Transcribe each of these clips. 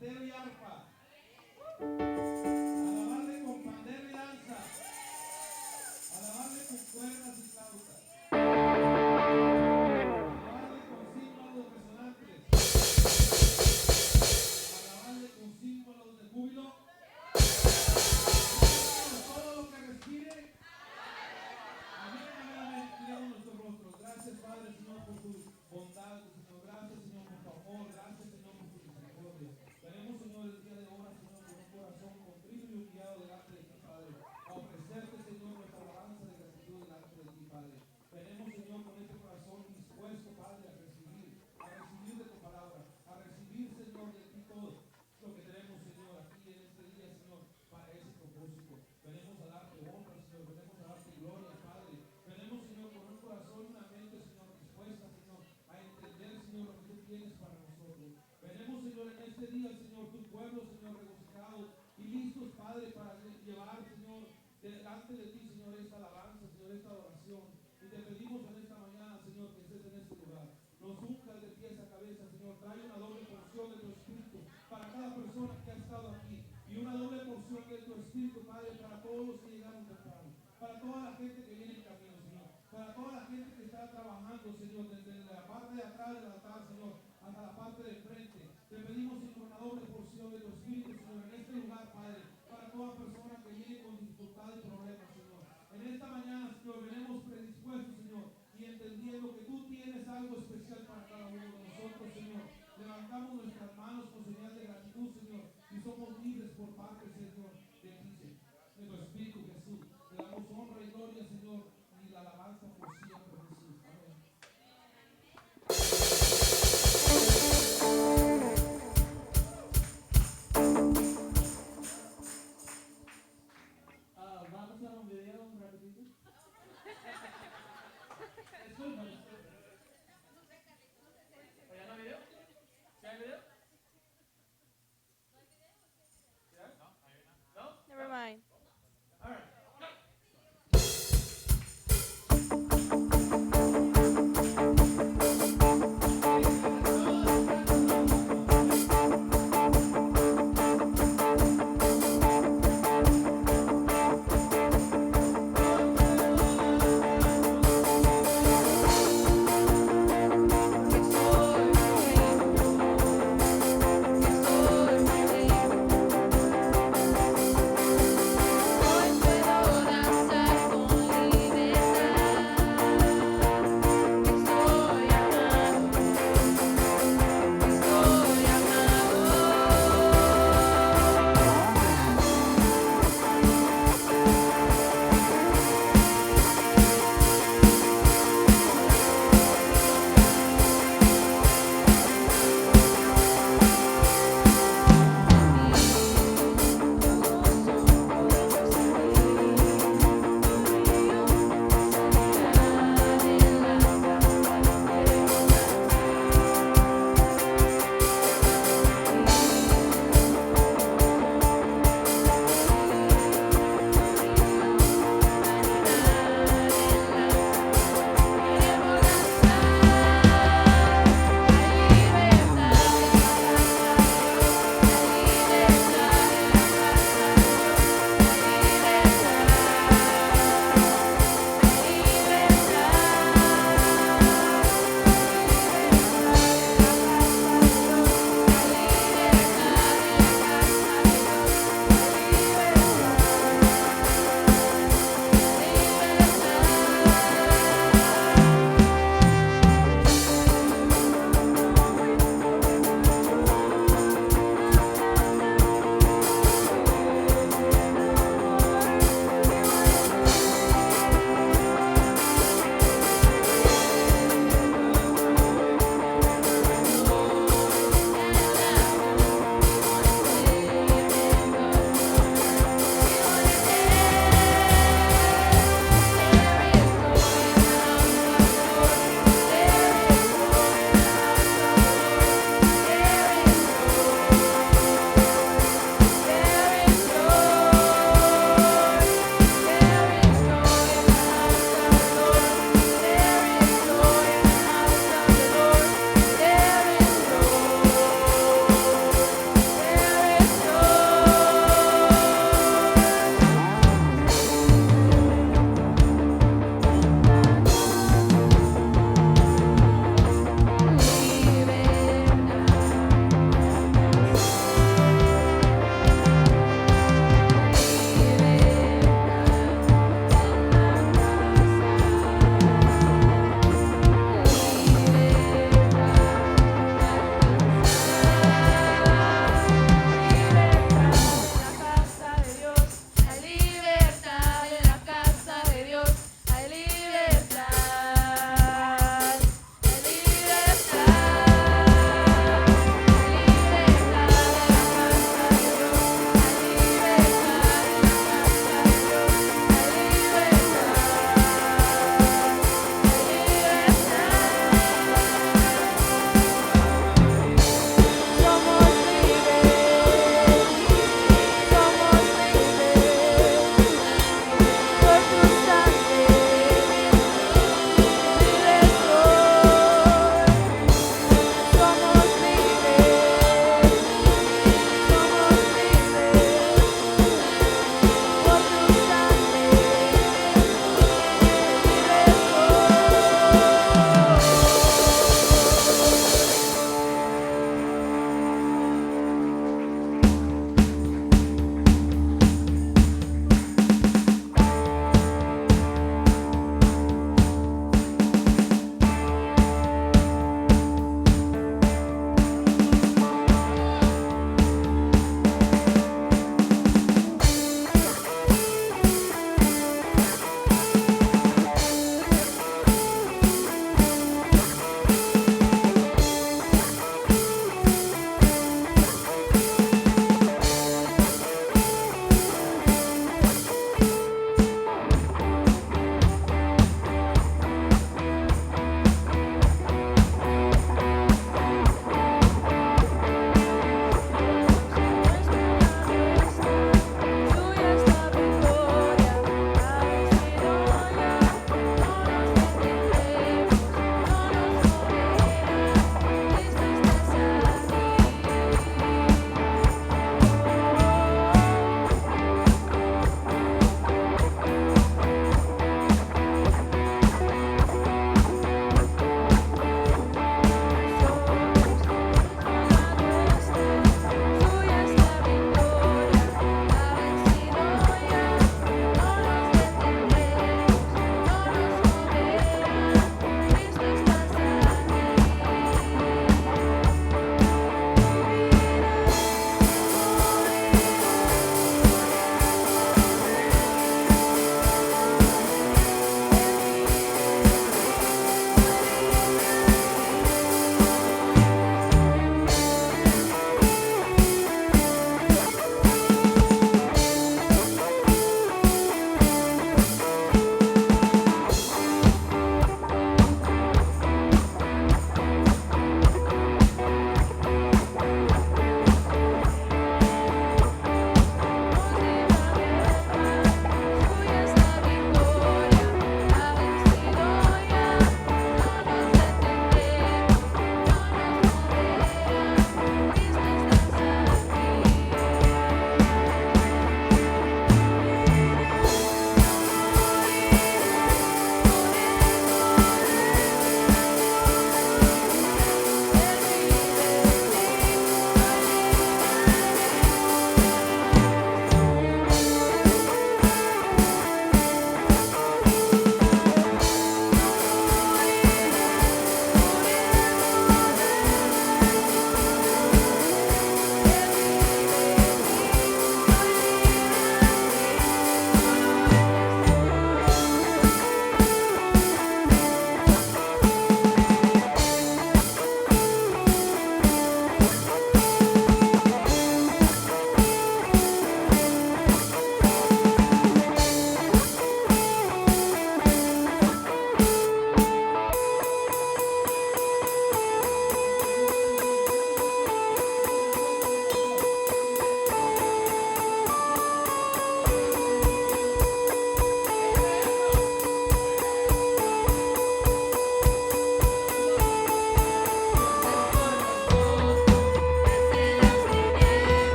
saltero y arpa. Alabarle con pandero y danza. Alabarle con cuerdas y flautas. Alabarle con símbolos resonantes. Alabarle con símbolos de júbilo. Todo lo que respire. Amén. Miremos nuestros rostros. Gracias, Padre, Señor, por tu bondad, Señor. Gracias, Señor, por tu amor. Gracias, Señor, por tu misericordia. Tenemos, Señor, el día de hoy, Señor, con un corazón contrito y humillado delante de ti, Padre, a ofrecerte, Señor, nuestra alabanza de gratitud delante de ti, Padre. Tenemos, Señor, con este corazón dispuesto, Padre, a recibir de tu palabra, a recibir, Señor, de ti todo lo que tenemos, Señor, aquí en este día, Señor, para ese propósito. Venimos a darte honra, Señor, venimos a darte gloria, Padre. Venimos, Señor, con un corazón, una mente, Señor, dispuesta, Señor, a entender, Señor, lo que tú tienes para nosotros. Venimos, Señor, en este día, Señor, tu pueblo, Señor, regocijados y listos, Padre, para llevar, Señor, delante de ti, Señor, esta alabanza, Señor, esta adoración. Y te pedimos en esta mañana, Señor, que estés en este lugar. Nos unjas de pies a cabeza, Señor. Trae una doble porción de tu Espíritu para cada persona que ha estado aquí. Y una doble porción de tu Espíritu, Padre, para todos los que llegaron temprano. Para toda la gente que viene en camino, Señor. Para toda la gente que está trabajando, Señor, desde la parte de atrás del altar, Señor, hasta la parte de frente. Te pedimos, Señor, una doble porción de tu Espíritu, Señor, en este lugar, Padre, para toda persona que viene con dificultad y problemas, Señor. En esta mañana, Señor, venimos predispuestos, Señor, y entendiendo que tú tienes algo especial para cada uno de nosotros, Señor. Levantamos nuestras manos con señal de gratitud, Señor, y somos libres por parte, Señor, de ti, de tu Espíritu, Jesús. Te damos honra y gloria, Señor, y la alabanza por siempre, Jesús. Amén. Vamos a un video un ratito. Disculpa. ¿Ya no hay video? ¿Sí hay video?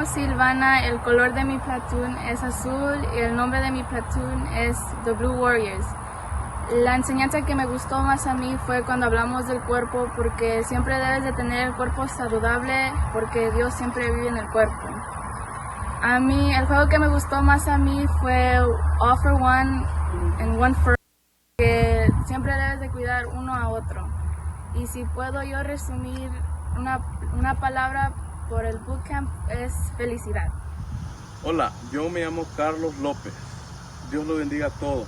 llamo Silvana, el color de mi platoon es azul y el nombre de mi platoon es The Blue Warriors. La enseñanza que me gustó más a mí fue cuando hablamos del cuerpo, porque siempre debes de tener el cuerpo saludable porque Dios siempre vive en el cuerpo. A mí, el juego que me gustó más a mí fue All for One and One for All, que siempre debes de cuidar uno a otro. Y si puedo yo resumir una palabra por el bootcamp es felicidad. Hola, yo me llamo Carlos López. Dios lo bendiga a todos.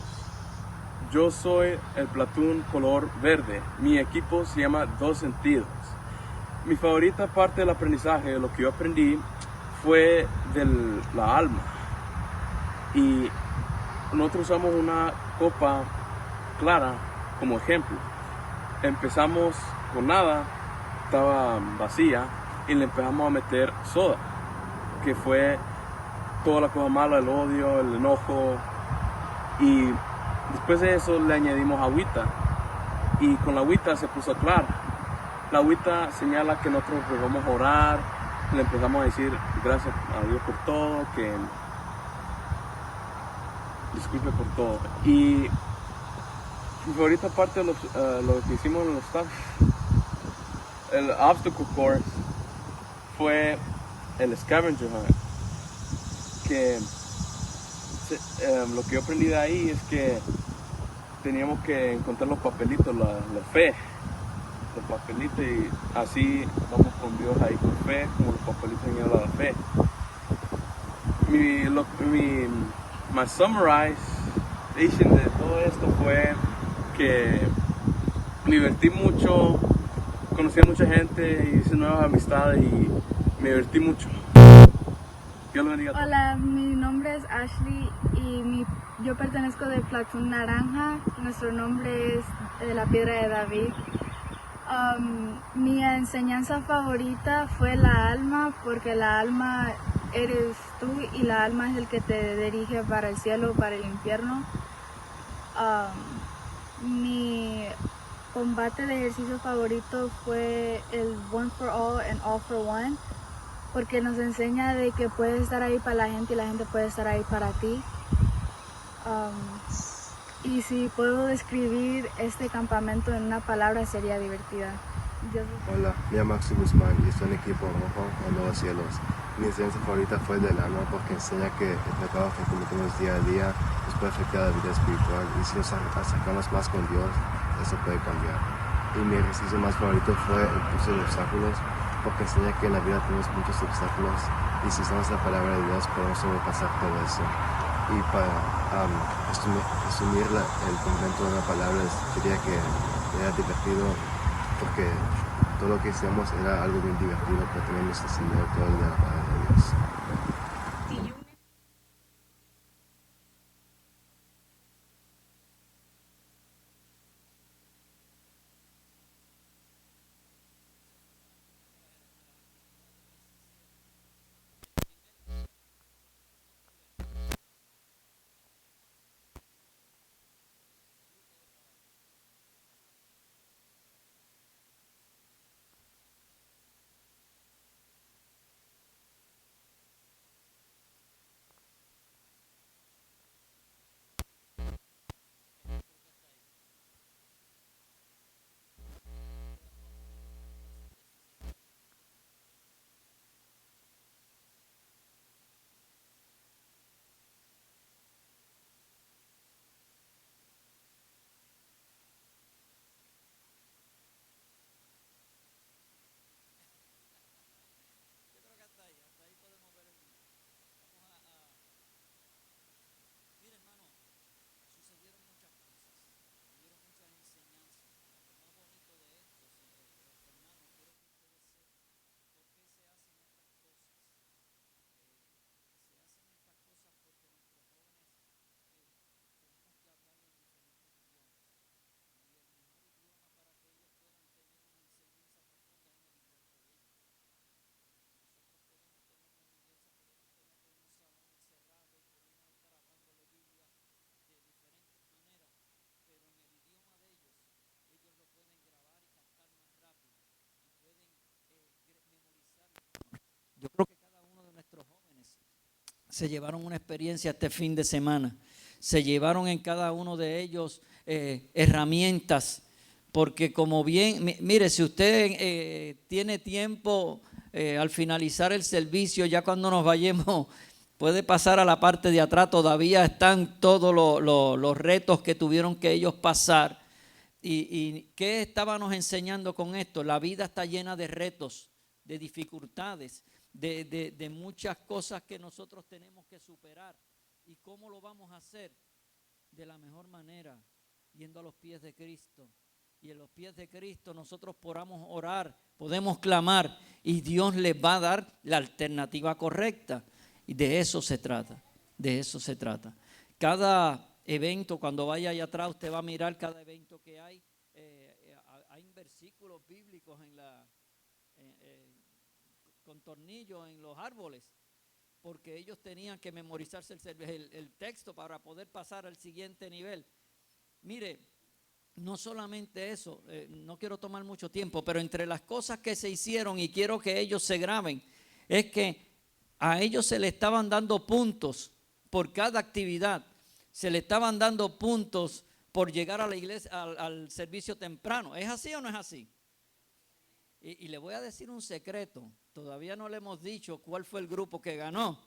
Yo soy el platoon color verde. Mi equipo se llama Dos Sentidos. Mi favorita parte del aprendizaje, lo que yo aprendí, fue de la alma. Y nosotros usamos una copa clara como ejemplo. Empezamos con nada, estaba vacía, y le empezamos a meter soda, que fue toda la cosa mala, el odio, el enojo, y después de eso le añadimos agüita, y con la agüita se puso clara. La agüita señala que nosotros vamos a orar, le empezamos a decir gracias a Dios por todo, que disculpe por todo. Y mi favorita parte de lo que hicimos en los staff, el obstacle course, fue el scavenger hunt, que lo que yo aprendí de ahí es que teníamos que encontrar los papelitos, la fe, los papelitos, y así vamos con Dios ahí con fe, como los papelitos señalan la fe. My summarization de todo esto fue que me divertí mucho, conocí a mucha gente, hice nuevas amistades y me divertí mucho. Dios lo bendiga a todos. Hola, mi nombre es Ashley y yo pertenezco del platoon naranja. Nuestro nombre es de la Piedra de David. Mi enseñanza favorita fue la alma, porque la alma eres tú y la alma es el que te dirige para el cielo o para el infierno. Mi combate de ejercicio favorito fue el One for All and All for One, porque nos enseña de que puedes estar ahí para la gente y la gente puede estar ahí para ti. Y si puedo describir este campamento en una palabra sería divertida. Hola, me llamo Maxi Guzmán y estoy en el equipo rojo o Nuevos Cielos. Mi enseñanza favorita fue del alma, porque enseña que el pecado que cometemos día a día nos puede afectar la vida espiritual, y si nos acercamos más con Dios, eso puede cambiar. Y mi ejercicio más favorito fue el curso de obstáculos, porque enseña que en la vida tenemos muchos obstáculos y si usamos la palabra de Dios podemos sobrepasar todo eso. Y para resumir el conjunto de una palabra, diría que era divertido, porque todo lo que hacíamos era algo bien divertido, pero también nos enseñó todo de la palabra de Dios. Yo creo que cada uno de nuestros se llevaron una experiencia este fin de semana. Se llevaron en cada uno de ellos herramientas, porque como bien, mire, si usted tiene tiempo al finalizar el servicio, ya cuando nos vayamos, puede pasar a la parte de atrás, todavía están todos los retos que tuvieron que ellos pasar. ¿Y qué estábamos enseñando con esto? La vida está llena de retos, de dificultades, de muchas cosas que nosotros tenemos que superar. ¿Y cómo lo vamos a hacer? De la mejor manera, yendo a los pies de Cristo. Y en los pies de Cristo nosotros podamos orar, podemos clamar y Dios les va a dar la alternativa correcta. Y de eso se trata, de eso se trata. Cada evento, cuando vaya allá atrás, usted va a mirar cada evento que hay. Hay versículos bíblicos con tornillos en los árboles, porque ellos tenían que memorizarse el texto para poder pasar al siguiente nivel. Mire, no solamente eso, no quiero tomar mucho tiempo, pero entre las cosas que se hicieron, y quiero que ellos se graben, es que a ellos se le estaban dando puntos por cada actividad, se le estaban dando puntos por llegar a la iglesia, al servicio temprano. ¿Es así o no es así? Y le voy a decir un secreto, todavía no le hemos dicho cuál fue el grupo que ganó.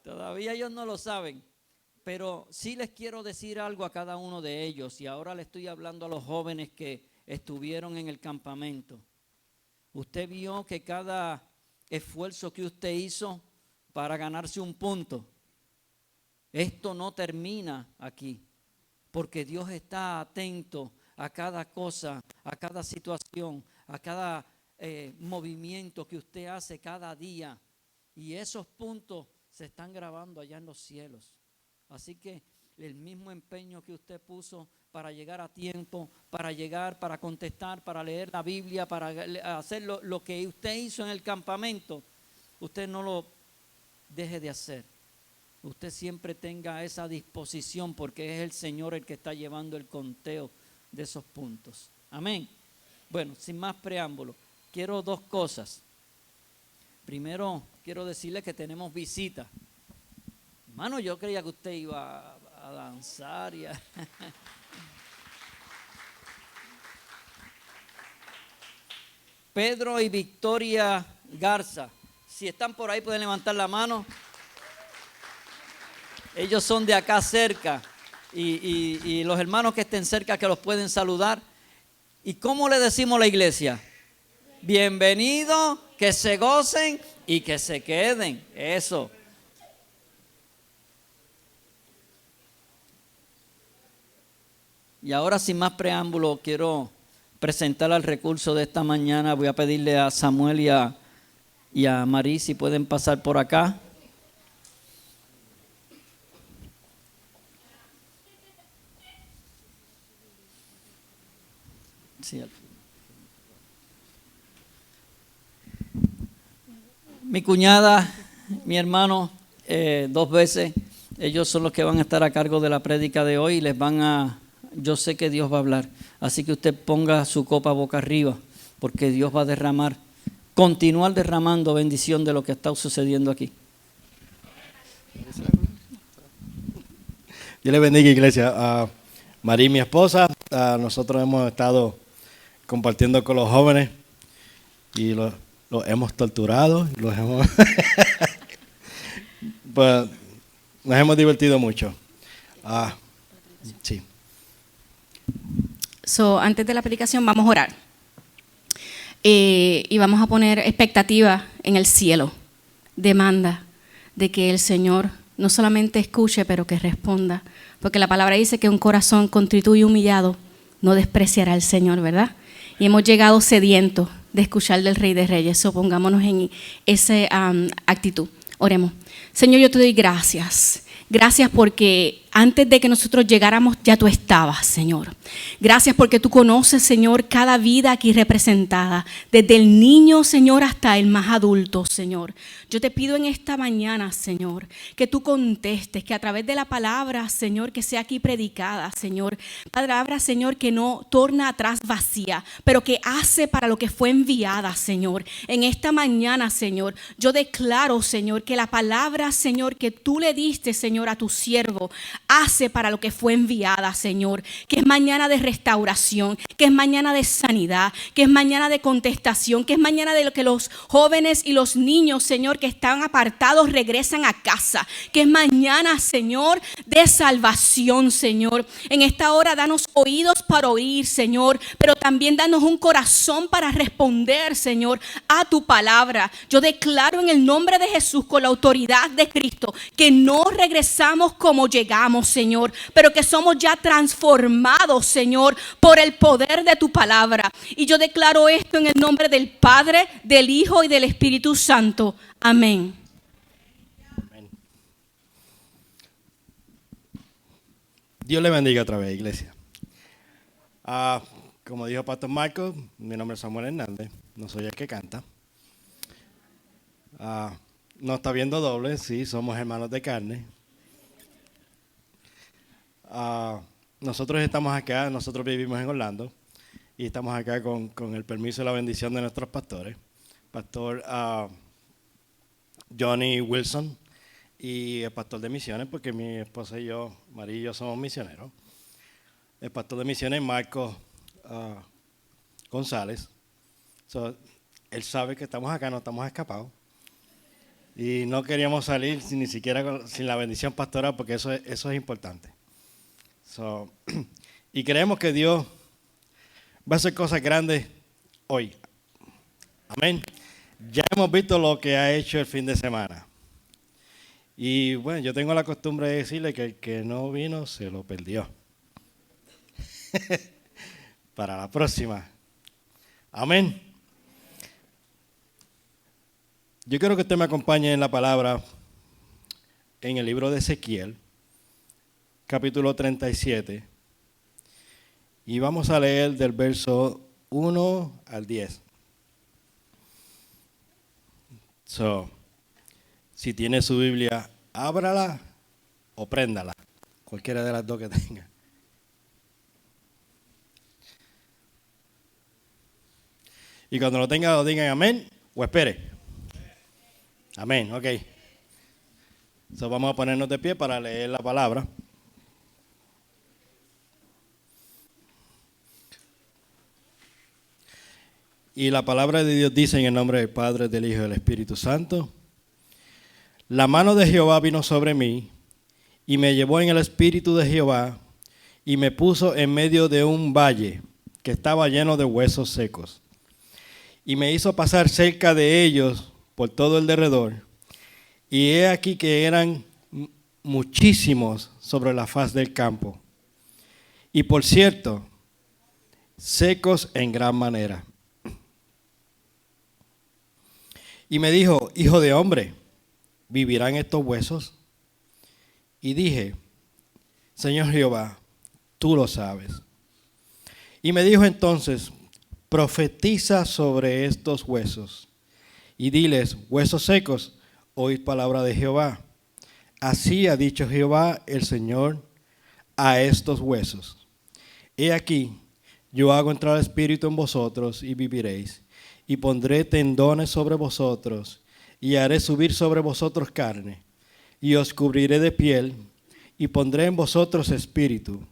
Todavía ellos no lo saben, pero sí les quiero decir algo a cada uno de ellos, y ahora le estoy hablando a los jóvenes que estuvieron en el campamento. Usted vio que cada esfuerzo que usted hizo para ganarse un punto, esto no termina aquí, porque Dios está atento a cada cosa, a cada situación, a cada movimiento que usted hace cada día, y esos puntos se están grabando allá en los cielos. Así que el mismo empeño que usted puso para llegar a tiempo, para llegar, para contestar, para leer la Biblia, para hacer lo que usted hizo en el campamento, usted no lo deje de hacer. Usted siempre tenga esa disposición, porque es el Señor el que está llevando el conteo de esos puntos. Amén. Bueno, sin más preámbulo, quiero dos cosas. Primero, quiero decirle que tenemos visita. Hermano, yo creía que usted iba a danzar y a... Pedro y Victoria Garza, si están por ahí pueden levantar la mano. Ellos son de acá cerca y los hermanos que estén cerca que los pueden saludar. ¿Y cómo le decimos a la iglesia? Bienvenidos, que se gocen y que se queden. Eso. Y ahora, sin más preámbulo, quiero presentar al recurso de esta mañana. Voy a pedirle a Samuel y a Marí si pueden pasar por acá. Sí. Mi cuñada, mi hermano, 2 veces, ellos son los que van a estar a cargo de la prédica de hoy y les van a... Yo sé que Dios va a hablar, así que usted ponga su copa boca arriba, porque Dios va a derramar, continuar derramando bendición de lo que está sucediendo aquí. Dios le bendiga, iglesia. Marí, mi esposa, nosotros hemos estado compartiendo con los jóvenes y los hemos torturado, pues nos hemos divertido mucho. Sí. Antes de la predicación vamos a orar y vamos a poner expectativa en el cielo, demanda de que el Señor no solamente escuche, pero que responda, porque la palabra dice que un corazón contrito y humillado no despreciará al Señor, ¿verdad? Y hemos llegado sedientos de escuchar del Rey de Reyes. Pongámonos en esa actitud. Oremos. Señor, yo te doy gracias. Gracias porque Antes de que nosotros llegáramos, ya tú estabas, Señor. Gracias porque tú conoces, Señor, cada vida aquí representada, desde el niño, Señor, hasta el más adulto, Señor. Yo te pido en esta mañana, Señor, que tú contestes, que a través de la palabra, Señor, que sea aquí predicada, Señor, palabra, Señor, que no torna atrás vacía, pero que hace para lo que fue enviada, Señor. En esta mañana, Señor, yo declaro, Señor, que la palabra, Señor, que tú le diste, Señor, a tu siervo, hace para lo que fue enviada, Señor, que es mañana de restauración, que es mañana de sanidad, que es mañana de contestación, que es mañana de lo que los jóvenes y los niños, Señor, que están apartados regresan a casa, que es mañana, Señor, de salvación, Señor. En esta hora danos oídos para oír, Señor, pero también danos un corazón para responder, Señor, a tu palabra. Yo declaro en el nombre de Jesús, con la autoridad de Cristo, que no regresamos como llegamos, Señor, pero que somos ya transformados, Señor, por el poder de tu palabra. Y yo declaro esto en el nombre del Padre, del Hijo y del Espíritu Santo. Amén. Amén. Dios le bendiga otra vez, iglesia. Como dijo Pastor Marco, mi nombre es Samuel Hernández, no soy el que canta. No está viendo doble, sí, somos hermanos de carne. Nosotros estamos acá, nosotros vivimos en Orlando y estamos acá con el permiso y la bendición de nuestros pastores. Pastor Johnny Wilson y el pastor de misiones, porque mi esposa y yo, María y yo, somos misioneros. El pastor de misiones, Marco González. Él sabe que estamos acá, no estamos escapados. Y no queríamos salir ni siquiera sin la bendición pastoral, porque eso es importante. Y creemos que Dios va a hacer cosas grandes hoy. Amén. Ya hemos visto lo que ha hecho el fin de semana. Y bueno, yo tengo la costumbre de decirle que el que no vino se lo perdió. Para la próxima. Amén. Yo quiero que usted me acompañe en la palabra en el libro de Ezequiel, capítulo 37. Y vamos a leer del verso 1 al 10. Si tiene su Biblia, ábrala o préndala, cualquiera de las dos que tenga. Y cuando lo tenga, lo digan amén o espere. Amén, ok. Vamos a ponernos de pie para leer la palabra. Y la palabra de Dios dice en el nombre del Padre, del Hijo y del Espíritu Santo: la mano de Jehová vino sobre mí y me llevó en el espíritu de Jehová y me puso en medio de un valle que estaba lleno de huesos secos. Y me hizo pasar cerca de ellos por todo el derredor. Y he aquí que eran muchísimos sobre la faz del campo. Y por cierto, secos en gran manera. Y me dijo: hijo de hombre, ¿vivirán estos huesos? Y dije: Señor Jehová, tú lo sabes. Y me dijo entonces: profetiza sobre estos huesos y diles: huesos secos, oíd palabra de Jehová. Así ha dicho Jehová el Señor a estos huesos: he aquí, yo hago entrar espíritu en vosotros y viviréis, y pondré tendones sobre vosotros, y haré subir sobre vosotros carne, y os cubriré de piel, y pondré en vosotros espíritu,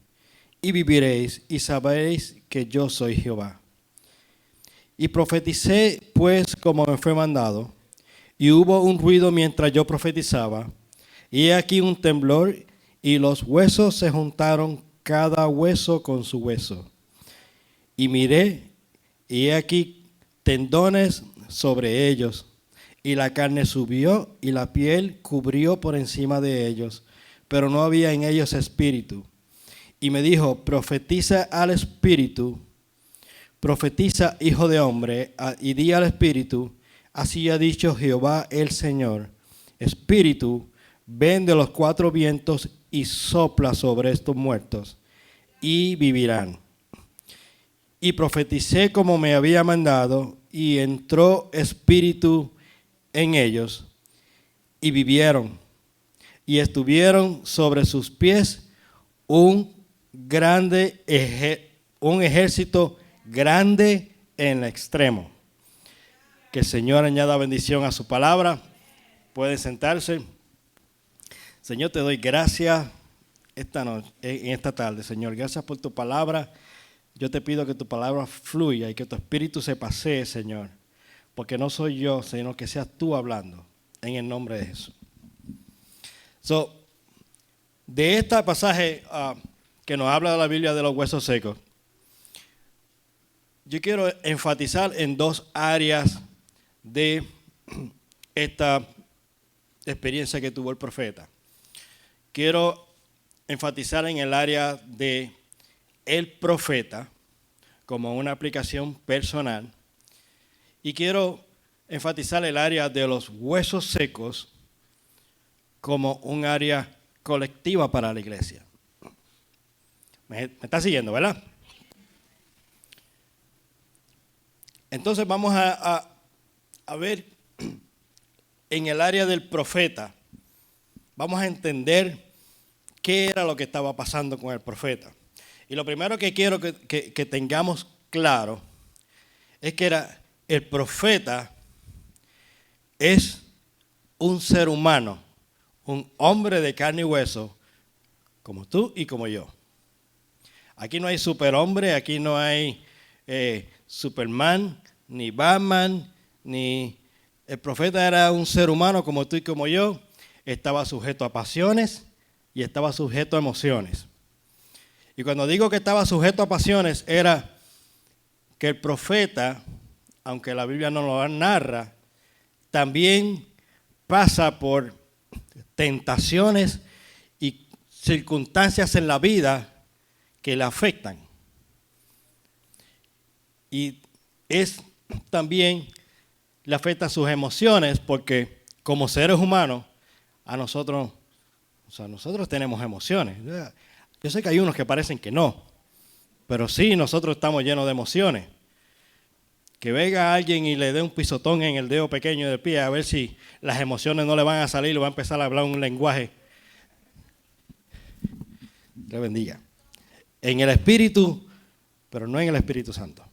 y viviréis, y sabréis que yo soy Jehová. Y profeticé pues como me fue mandado, y hubo un ruido mientras yo profetizaba, y he aquí un temblor, y los huesos se juntaron cada hueso con su hueso. Y miré, y he aquí tendones sobre ellos, y la carne subió, y la piel cubrió por encima de ellos, pero no había en ellos espíritu. Y me dijo: profetiza al espíritu, profetiza, hijo de hombre, y di al espíritu: así ha dicho Jehová el Señor, espíritu, ven de los cuatro vientos y sopla sobre estos muertos, y vivirán. Y profeticé como me había mandado, y entró espíritu en ellos, y vivieron, y estuvieron sobre sus pies un ejército grande en el extremo. Que el Señor añada bendición a su palabra. Pueden sentarse. Señor, te doy gracias en esta tarde, Señor. Gracias por tu palabra. Yo te pido que tu palabra fluya y que tu espíritu se pasee, Señor. Porque no soy yo, sino que seas tú hablando. En el nombre de Jesús. De este pasaje que nos habla de la Biblia de los huesos secos, yo quiero enfatizar en dos áreas de esta experiencia que tuvo el profeta. Quiero enfatizar en el área de el profeta como una aplicación personal y quiero enfatizar el área de los huesos secos como un área colectiva para la iglesia. ¿Me está siguiendo, verdad? Entonces vamos a ver en el área del profeta, vamos a entender qué era lo que estaba pasando con el profeta. Y lo primero que quiero que tengamos claro es que el profeta es un ser humano, un hombre de carne y hueso, como tú y como yo. Aquí no hay superhombre, aquí no hay Superman, ni Batman, ni... El profeta era un ser humano como tú y como yo, estaba sujeto a pasiones y estaba sujeto a emociones. Y cuando digo que estaba sujeto a pasiones, era que el profeta, aunque la Biblia no lo narra, también pasa por tentaciones y circunstancias en la vida que le afectan. Y también le afecta sus emociones porque como seres humanos, nosotros tenemos emociones. Yo sé que hay unos que parecen que no, pero sí, nosotros estamos llenos de emociones. Que venga alguien y le dé un pisotón en el dedo pequeño del pie a ver si las emociones no le van a salir y va a empezar a hablar un lenguaje. Que bendiga. En el Espíritu, pero no en el Espíritu Santo.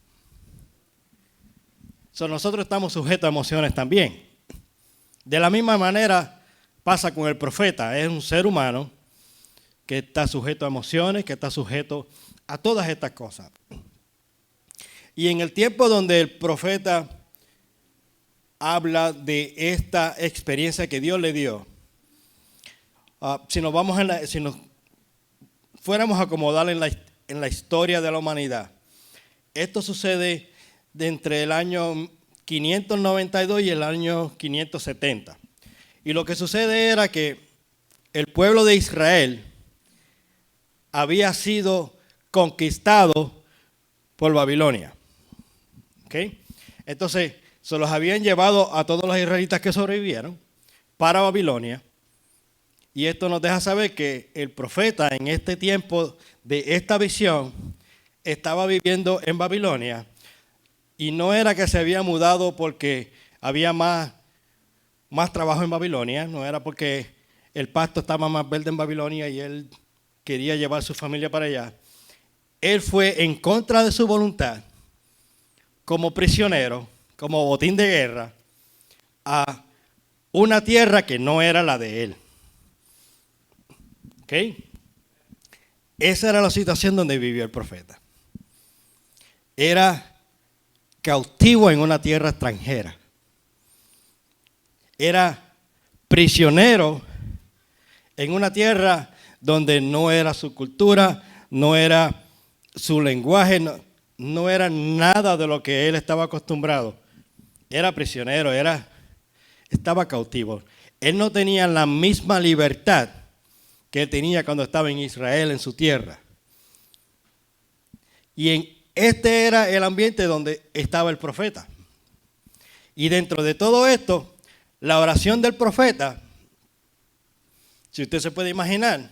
Nosotros estamos sujetos a emociones también. De la misma manera pasa con el profeta. Es un ser humano que está sujeto a emociones, que está sujeto a todas estas cosas. Y en el tiempo donde el profeta habla de esta experiencia que Dios le dio, si nos fuéramos a acomodar en la historia de la humanidad, esto sucede de entre el año 592 y el año 570. Y lo que sucede era que el pueblo de Israel había sido conquistado por Babilonia. ¿Okay? Entonces, se los habían llevado a todos los israelitas que sobrevivieron para Babilonia. Y esto nos deja saber que el profeta en este tiempo de esta visión estaba viviendo en Babilonia. Y no era que se había mudado porque había más trabajo en Babilonia, no era porque el pasto estaba más verde en Babilonia y él quería llevar su familia para allá. Él fue en contra de su voluntad, como prisionero, como botín de guerra, a una tierra que no era la de él. ¿Ok? Esa era la situación donde vivió el profeta. Era cautivo en una tierra extranjera. Era prisionero en una tierra donde no era su cultura, no era su lenguaje, no era nada de lo que él estaba acostumbrado. Era prisionero, estaba cautivo. Él no tenía la misma libertad que él tenía cuando estaba en Israel, en su tierra. Y este era el ambiente donde estaba el profeta. Y dentro de todo esto, la oración del profeta, si usted se puede imaginar,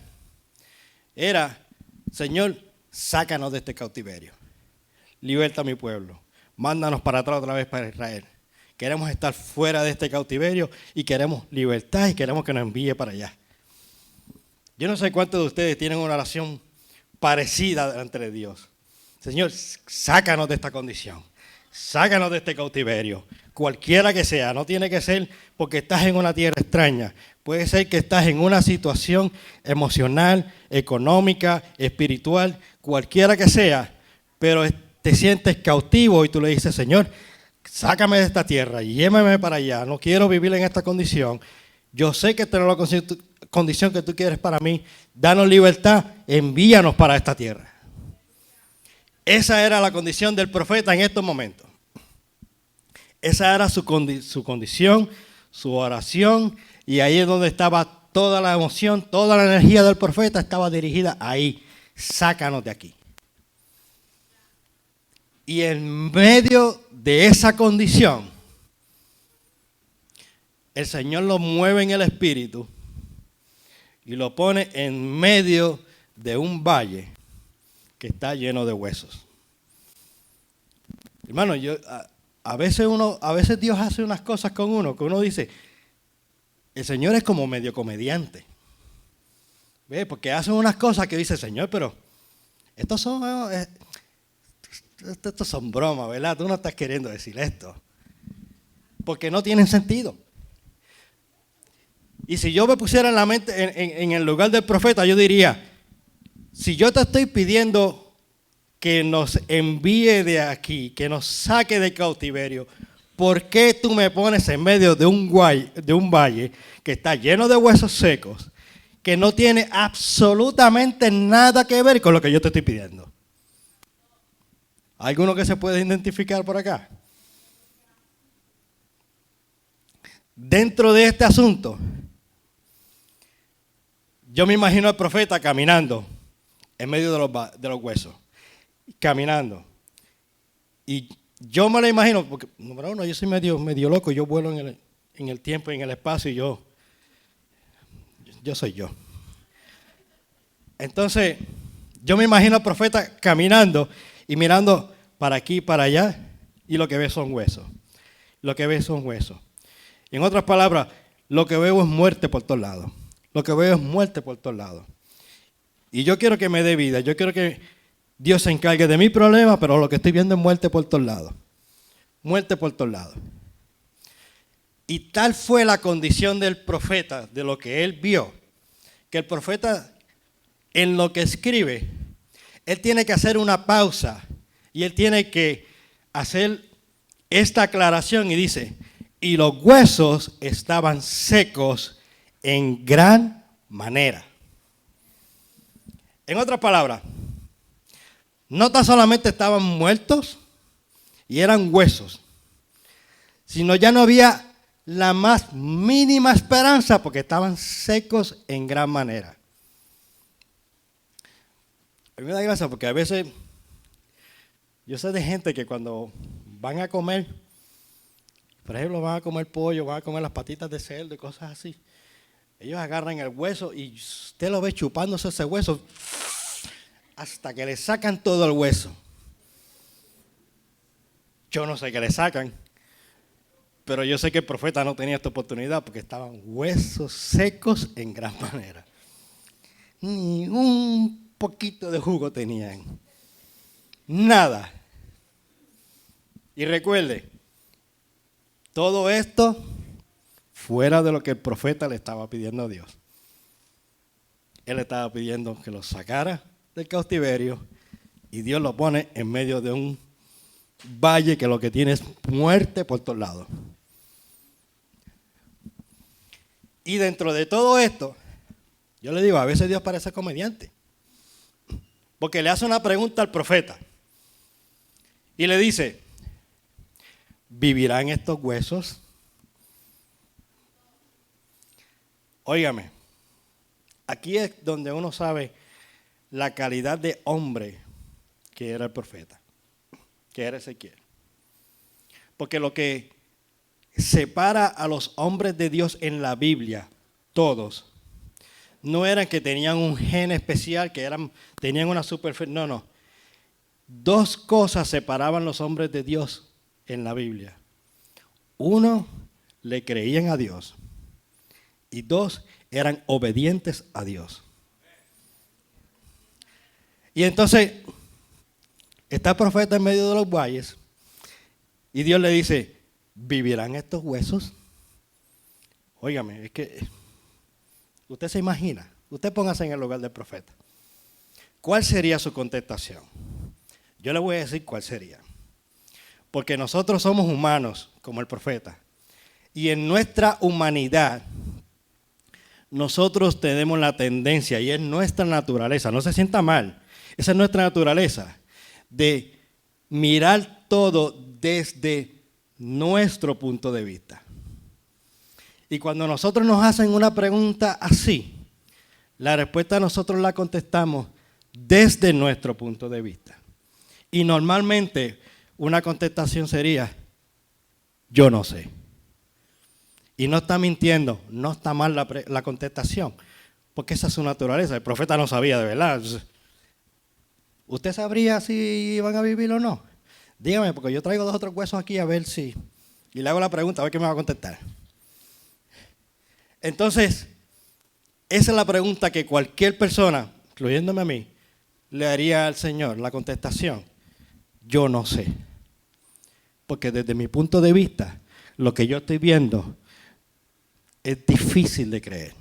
era, Señor, sácanos de este cautiverio. Liberta a mi pueblo. Mándanos para atrás otra vez para Israel. Queremos estar fuera de este cautiverio y queremos libertad y queremos que nos envíe para allá. Yo no sé cuántos de ustedes tienen una oración parecida delante de Dios. Señor, sácanos de esta condición. Sácanos de este cautiverio. Cualquiera que sea, no tiene que ser porque estás en una tierra extraña. Puede ser que estás en una situación emocional, económica, espiritual, cualquiera que sea, pero te sientes cautivo y tú le dices, Señor, sácame de esta tierra, llévame para allá, no quiero vivir en esta condición. Yo sé que esta no es la condición que tú quieres para mí. Danos libertad, envíanos para esta tierra. Esa era la condición del profeta en estos momentos. Esa era su condición, su oración, y ahí es donde estaba toda la emoción, toda la energía del profeta estaba dirigida ahí. Sácanos de aquí. Y en medio de esa condición, el Señor lo mueve en el espíritu y lo pone en medio de un valle que está lleno de huesos. Hermano, a veces Dios hace unas cosas con uno que uno dice, el Señor es como medio comediante. ¿Ve? Porque hace unas cosas que dice, Señor, pero estos son bromas, ¿verdad? Tú no estás queriendo decir esto. Porque no tienen sentido. Y si yo me pusiera en la mente, en el lugar del profeta, yo diría, si yo te estoy pidiendo que nos envíe de aquí, que nos saque del cautiverio, ¿por qué tú me pones en medio de un valle que está lleno de huesos secos, que no tiene absolutamente nada que ver con lo que yo te estoy pidiendo? ¿Alguno que se puede identificar por acá? Dentro de este asunto, yo me imagino al profeta caminando en medio de los huesos, caminando. Y yo me lo imagino, porque, número uno, yo soy medio loco, yo vuelo en el tiempo y en el espacio y yo soy yo. Entonces, yo me imagino al profeta caminando y mirando para aquí y para allá, y lo que ve son huesos. Lo que ve son huesos. En otras palabras, lo que veo es muerte por todos lados. Lo que veo es muerte por todos lados. Y yo quiero que me dé vida, yo quiero que Dios se encargue de mi problema, pero lo que estoy viendo es muerte por todos lados. Muerte por todos lados. Y tal fue la condición del profeta, de lo que él vio, que el profeta, en lo que escribe, él tiene que hacer una pausa y él tiene que hacer esta aclaración y dice, y los huesos estaban secos en gran manera. En otras palabras, no tan solamente estaban muertos y eran huesos, sino ya no había la más mínima esperanza porque estaban secos en gran manera. A mí me da gracia porque a veces yo sé de gente que cuando van a comer, por ejemplo, van a comer pollo, van a comer las patitas de cerdo y cosas así, ellos agarran el hueso y usted lo ve chupándose ese hueso hasta que le sacan todo el hueso. Yo no sé qué le sacan, pero yo sé que el profeta no tenía esta oportunidad porque estaban huesos secos en gran manera. Ni un poquito de jugo tenían. Nada. Y recuerde, todo esto fuera de lo que el profeta le estaba pidiendo a Dios. Él le estaba pidiendo que los sacara del cautiverio y Dios lo pone en medio de un valle que lo que tiene es muerte por todos lados. Y dentro de todo esto, yo le digo, a veces Dios parece comediante, porque le hace una pregunta al profeta y le dice, ¿vivirán estos huesos? Óigame, aquí es donde uno sabe la calidad de hombre que era el profeta, que era Ezequiel. Porque lo que separa a los hombres de Dios en la Biblia, todos, no eran que tenían un gen especial, tenían una super fe. No, no. Dos cosas separaban los hombres de Dios en la Biblia. Uno, le creían a Dios. Y dos, eran obedientes a Dios. Y entonces, está el profeta en medio de los valles y Dios le dice, ¿vivirán estos huesos? Óigame, es que usted se imagina, usted póngase en el lugar del profeta. ¿Cuál sería su contestación? Yo le voy a decir cuál sería. Porque nosotros somos humanos, como el profeta. Y en nuestra humanidad, nosotros tenemos la tendencia, y es nuestra naturaleza, no se sienta mal, esa es nuestra naturaleza, de mirar todo desde nuestro punto de vista. Y cuando nosotros nos hacen una pregunta así, la respuesta nosotros la contestamos desde nuestro punto de vista. Y normalmente una contestación sería, yo no sé. Y no está mintiendo, no está mal la contestación, porque esa es su naturaleza. El profeta no sabía de verdad. ¿Usted sabría si van a vivir o no? Dígame, porque yo traigo 2 o 3 huesos aquí a ver si... Y le hago la pregunta, a ver qué me va a contestar. Entonces, esa es la pregunta que cualquier persona, incluyéndome a mí, le haría al Señor. La contestación, yo no sé. Porque desde mi punto de vista, lo que yo estoy viendo es difícil de creer.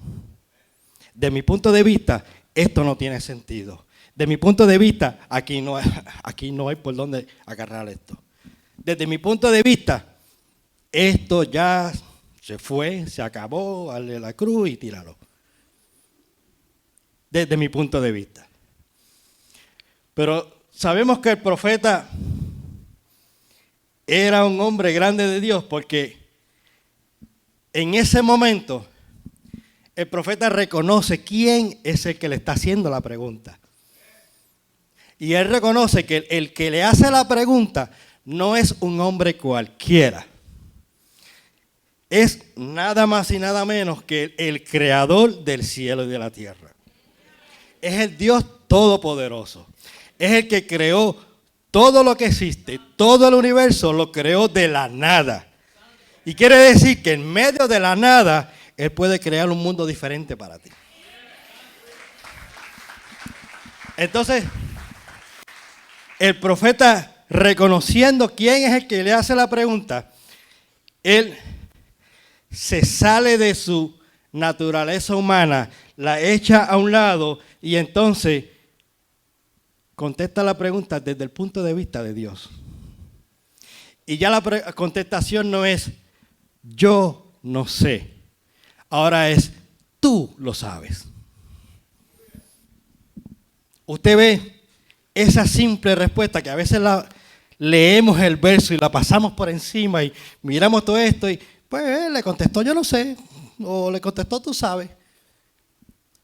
De mi punto de vista, esto no tiene sentido. De mi punto de vista, aquí no hay por dónde agarrar esto. Desde mi punto de vista, esto ya se fue, se acabó, darle la cruz y tíralo. Desde mi punto de vista. Pero sabemos que el profeta era un hombre grande de Dios porque en ese momento el profeta reconoce quién es el que le está haciendo la pregunta. Y él reconoce que el que le hace la pregunta no es un hombre cualquiera. Es nada más y nada menos que el creador del cielo y de la tierra. Es el Dios todopoderoso. Es el que creó todo lo que existe, todo el universo lo creó de la nada. Y quiere decir que en medio de la nada, Él puede crear un mundo diferente para ti. Entonces, el profeta, reconociendo quién es el que le hace la pregunta, él se sale de su naturaleza humana, la echa a un lado y entonces contesta la pregunta desde el punto de vista de Dios. Y ya la contestación no es yo no sé, ahora es tú lo sabes. Usted ve esa simple respuesta que a veces leemos el verso y la pasamos por encima y miramos todo esto y pues le contestó yo no sé, o le contestó tú sabes.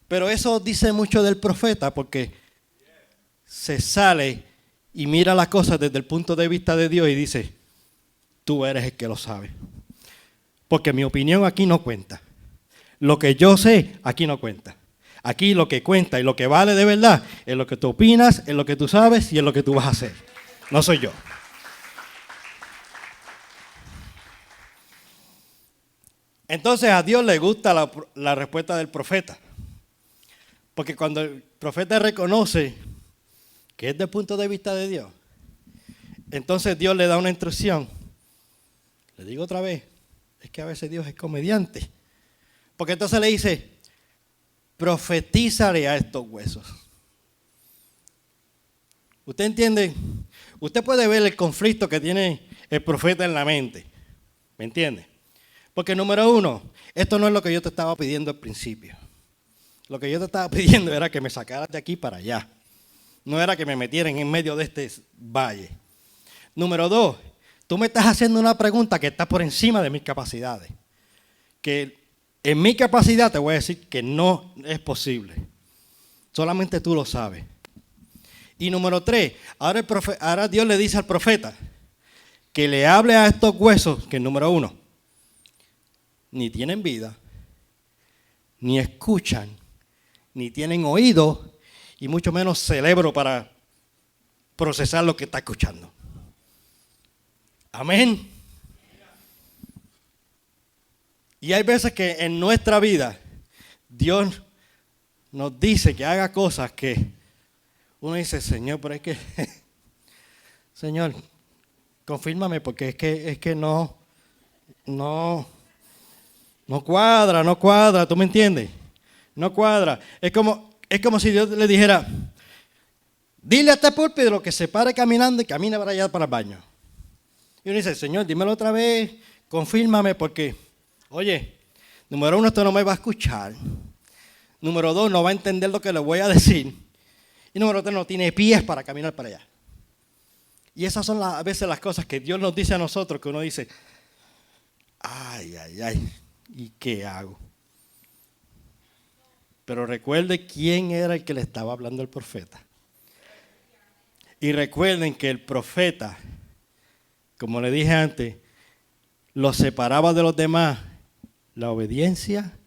Pero eso dice mucho del profeta porque se sale y mira las cosas desde el punto de vista de Dios y dice, tú eres el que lo sabe. Porque mi opinión aquí no cuenta. Lo que yo sé aquí no cuenta. Aquí lo que cuenta y lo que vale de verdad es lo que tú opinas, es lo que tú sabes y es lo que tú vas a hacer. No soy yo. Entonces a Dios le gusta la respuesta del profeta. Porque cuando el profeta reconoce que es del punto de vista de Dios, entonces Dios le da una instrucción. Le digo otra vez, es que a veces Dios es comediante. Porque entonces le dice, profetízale a estos huesos. ¿Usted entiende? Usted puede ver el conflicto que tiene el profeta en la mente. ¿Me entiende? Porque número uno, esto no es lo que yo te estaba pidiendo al principio. Lo que yo te estaba pidiendo era que me sacaras de aquí para allá. No era que me metieran en medio de este valle. Número dos, tú me estás haciendo una pregunta que está por encima de mis capacidades. Que en mi capacidad te voy a decir que no es posible. Solamente tú lo sabes. Y número tres, ahora Dios le dice al profeta que le hable a estos huesos que número uno, ni tienen vida, ni escuchan, ni tienen oído, y mucho menos cerebro para procesar lo que está escuchando. Amén. Y hay veces que en nuestra vida Dios nos dice que haga cosas que uno dice, Señor, pero es que, Señor, confírmame, porque es que no cuadra, ¿tú me entiendes? No cuadra. Es como si Dios le dijera, dile a este púlpito que se pare caminando y camine para allá para el baño. Y uno dice, Señor, dímelo otra vez, confírmame, porque, oye, número 1, esto no me va a escuchar. Número 2, no va a entender lo que le voy a decir. Y número 3, no tiene pies para caminar para allá. Y esas son a veces las cosas que Dios nos dice a nosotros, que uno dice, ay, ¿y qué hago? Pero recuerde quién era el que le estaba hablando al profeta. Y recuerden que el profeta, como le dije antes, lo separaba de los demás la obediencia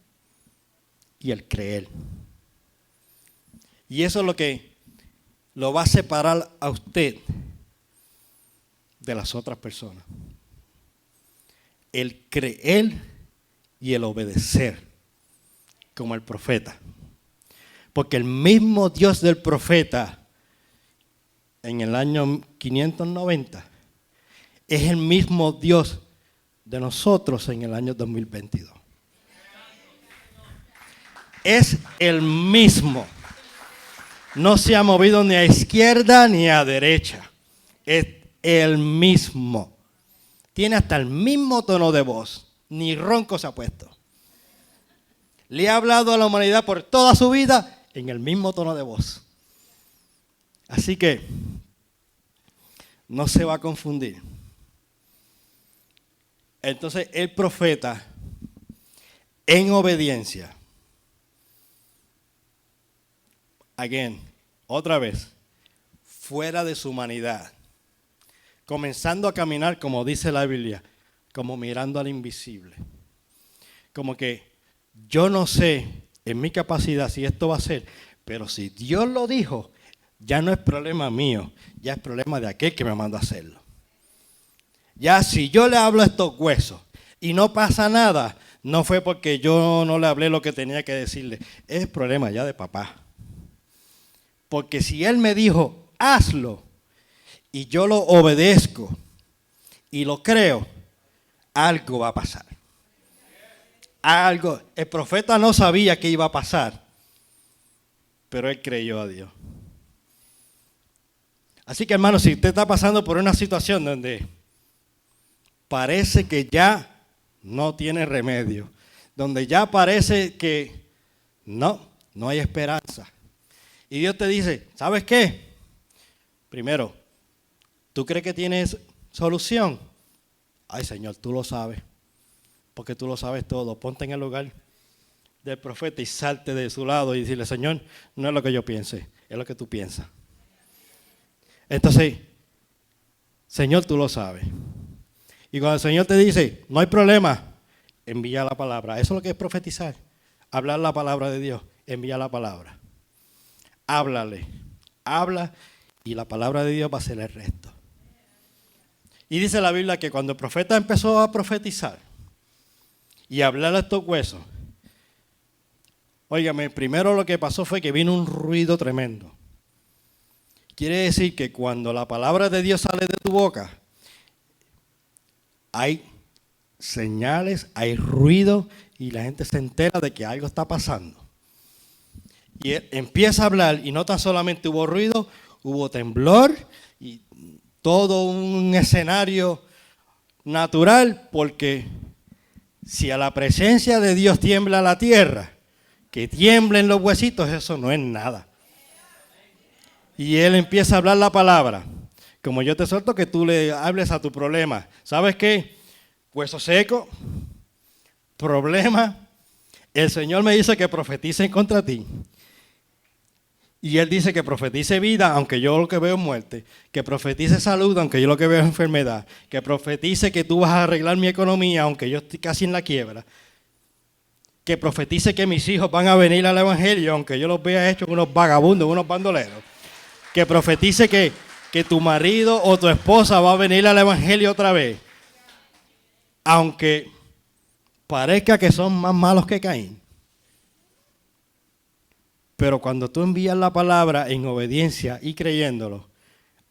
y el creer. Y eso es lo que lo va a separar a usted de las otras personas. El creer y el obedecer, como el profeta. Porque el mismo Dios del profeta en el año 590 es el mismo Dios de nosotros en el año 2022. Es el mismo. No se ha movido ni a izquierda ni a derecha. Es el mismo. Tiene hasta el mismo tono de voz. Ni ronco se ha puesto. Le ha hablado a la humanidad por toda su vida en el mismo tono de voz. Así que no se va a confundir. Entonces el profeta, en obediencia, otra vez, fuera de su humanidad, comenzando a caminar, como dice la Biblia, como mirando al invisible. Como que yo no sé en mi capacidad si esto va a ser, pero si Dios lo dijo, ya no es problema mío, ya es problema de aquel que me mandó a hacerlo. Ya si yo le hablo a estos huesos y no pasa nada, no fue porque yo no le hablé lo que tenía que decirle, es problema ya de papá. Porque si él me dijo, hazlo, y yo lo obedezco y lo creo, algo va a pasar. Algo. El profeta no sabía qué iba a pasar, pero él creyó a Dios. Así que, hermano, si usted está pasando por una situación donde parece que ya no tiene remedio, donde ya parece que no hay esperanza, y Dios te dice, ¿sabes qué? Primero, ¿tú crees que tienes solución? Ay, Señor, tú lo sabes, porque tú lo sabes todo. Ponte en el lugar del profeta y salte de su lado y decirle, Señor, no es lo que yo piense, es lo que tú piensas. Entonces, Señor, tú lo sabes. Y cuando el Señor te dice, no hay problema, envía la palabra. Eso es lo que es profetizar. Hablar la palabra de Dios, envía la palabra. Háblale, habla y la palabra de Dios va a hacer el resto. Y dice la Biblia que cuando el profeta empezó a profetizar y a hablar a estos huesos, óigame, primero lo que pasó fue que vino un ruido tremendo. Quiere decir que cuando la palabra de Dios sale de tu boca, hay señales, hay ruido y la gente se entera de que algo está pasando. Y él empieza a hablar y no tan solamente hubo ruido, hubo temblor y todo un escenario natural, porque si a la presencia de Dios tiembla la tierra, que tiemblen los huesitos, eso no es nada. Y él empieza a hablar la palabra. Como yo te suelto que tú le hables a tu problema. ¿Sabes qué? Hueso seco, problema. El Señor me dice que profetice contra ti. Y Él dice que profetice vida, aunque yo lo que veo es muerte. Que profetice salud, aunque yo lo que veo es enfermedad. Que profetice que tú vas a arreglar mi economía, aunque yo estoy casi en la quiebra. que profetice que mis hijos van a venir al evangelio, aunque yo los vea hechos unos vagabundos, unos bandoleros. Que profetice que tu marido o tu esposa va a venir al evangelio otra vez, aunque parezca que son más malos que Caín. Pero cuando tú envías la palabra en obediencia y creyéndolo,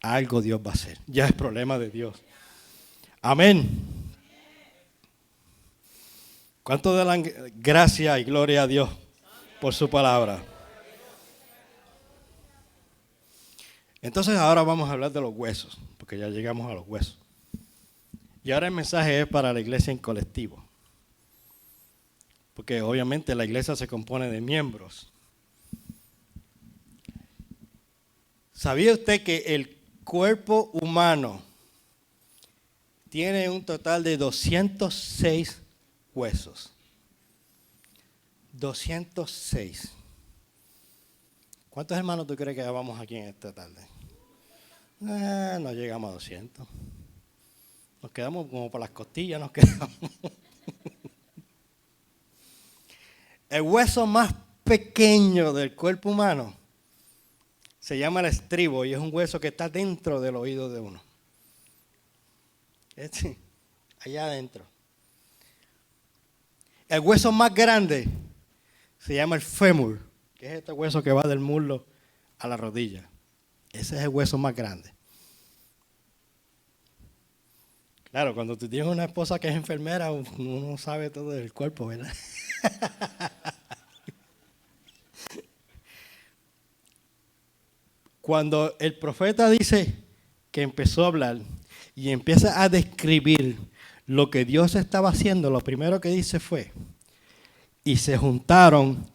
algo Dios va a hacer. Ya es problema de Dios. Amén. ¿Cuánto dan gracia y gloria a Dios por su palabra? Entonces ahora vamos a hablar de los huesos, porque ya llegamos a los huesos. Y ahora el mensaje es para la iglesia en colectivo. Porque obviamente la iglesia se compone de miembros. ¿Sabía usted que el cuerpo humano tiene un total de 206 huesos? 206. ¿Cuántos hermanos tú crees que vamos aquí en esta tarde? No llegamos a 200. Nos quedamos como por las costillas, nos quedamos. El hueso más pequeño del cuerpo humano se llama el estribo y es un hueso que está dentro del oído de uno. Allá adentro. El hueso más grande se llama el fémur, que es este hueso que va del muslo a la rodilla. Ese es el hueso más grande. Claro, cuando tú tienes una esposa que es enfermera, uno sabe todo del cuerpo, ¿verdad? Cuando el profeta dice que empezó a hablar y empieza a describir lo que Dios estaba haciendo, lo primero que dice fue, y se juntaron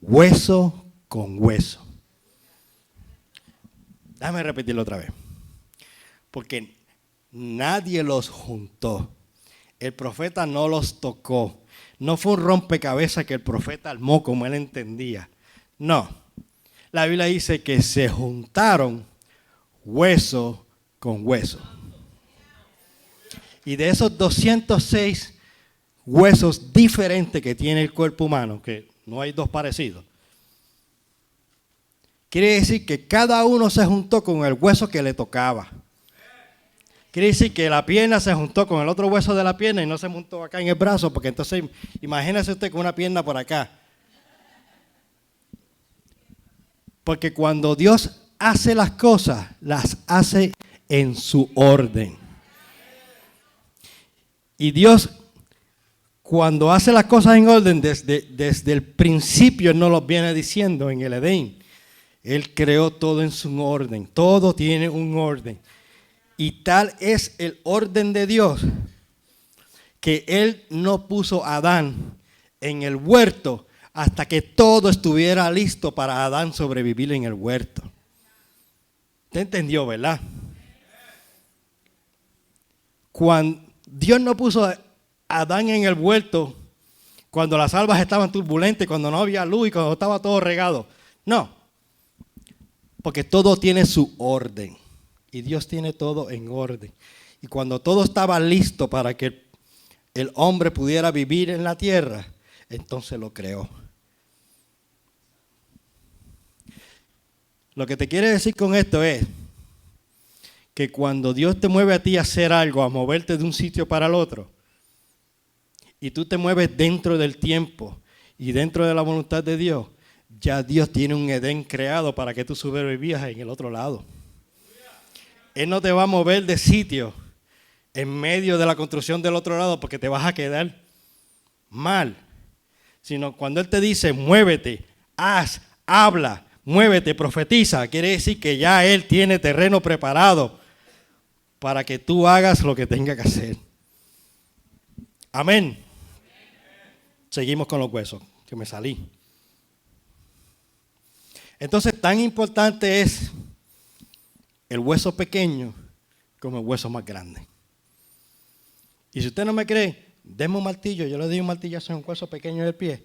hueso con hueso. Déjame repetirlo otra vez. Porque nadie los juntó. El profeta no los tocó. No fue un rompecabezas que el profeta armó como él entendía. No. La Biblia dice que se juntaron hueso con hueso. Y de esos 206 huesos diferentes que tiene el cuerpo humano, que no hay dos parecidos, quiere decir que cada uno se juntó con el hueso que le tocaba. Quiere decir que la pierna se juntó con el otro hueso de la pierna y no se juntó acá en el brazo, porque entonces imagínese usted con una pierna por acá. Porque cuando Dios hace las cosas, las hace en su orden. Y Dios, cuando hace las cosas en orden, desde el principio Él nos lo viene diciendo en el Edén. Él creó todo en su orden. Todo tiene un orden. Y tal es el orden de Dios que Él no puso a Adán en el huerto hasta que todo estuviera listo para Adán sobrevivir en el huerto. ¿Usted entendió, verdad? Cuando Dios no puso a Adán en el huerto cuando las aguas estaban turbulentes, cuando no había luz y cuando estaba todo regado. No, porque todo tiene su orden. Y Dios tiene todo en orden. Y cuando todo estaba listo para que el hombre pudiera vivir en la tierra, entonces lo creó. Lo que te quiere decir con esto es que cuando Dios te mueve a ti a hacer algo, a moverte de un sitio para el otro, y tú te mueves dentro del tiempo y dentro de la voluntad de Dios, ya Dios tiene un Edén creado para que tú sobrevivas en el otro lado. Él no te va a mover de sitio en medio de la construcción del otro lado porque te vas a quedar mal. Sino cuando Él te dice, muévete, haz, habla, muévete, profetiza, quiere decir que ya Él tiene terreno preparado para que tú hagas lo que tenga que hacer. Amén. Seguimos con los huesos, que me salí. Entonces, tan importante es el hueso pequeño como el hueso más grande. Y si usted no me cree, déme un martillo, yo le doy un martillazo en un hueso pequeño del pie,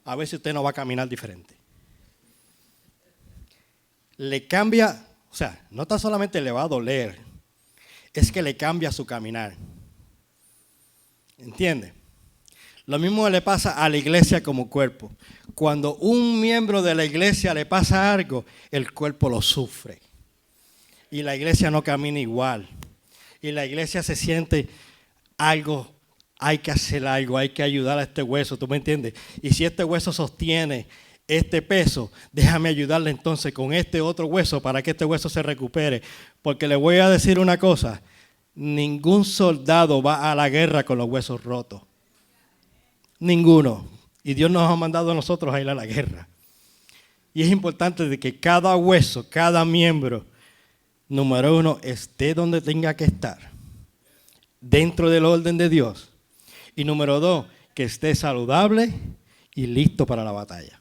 a ver si usted no va a caminar diferente. Le cambia, o sea, no tan solamente le va a doler, es que le cambia su caminar. ¿Entiende? Lo mismo le pasa a la iglesia como cuerpo. Cuando un miembro de la iglesia le pasa algo, el cuerpo lo sufre. Y la iglesia no camina igual. Y la iglesia se siente algo, hay que hacer algo, hay que ayudar a este hueso, ¿tú me entiendes? Y si este hueso sostiene este peso, déjame ayudarle entonces con este otro hueso para que este hueso se recupere. Porque le voy a decir una cosa, ningún soldado va a la guerra con los huesos rotos. Ninguno. Y Dios nos ha mandado a nosotros a ir a la guerra. Y es importante de que cada hueso, cada miembro, número uno, esté donde tenga que estar, dentro del orden de Dios. Y número dos, que esté saludable y listo para la batalla.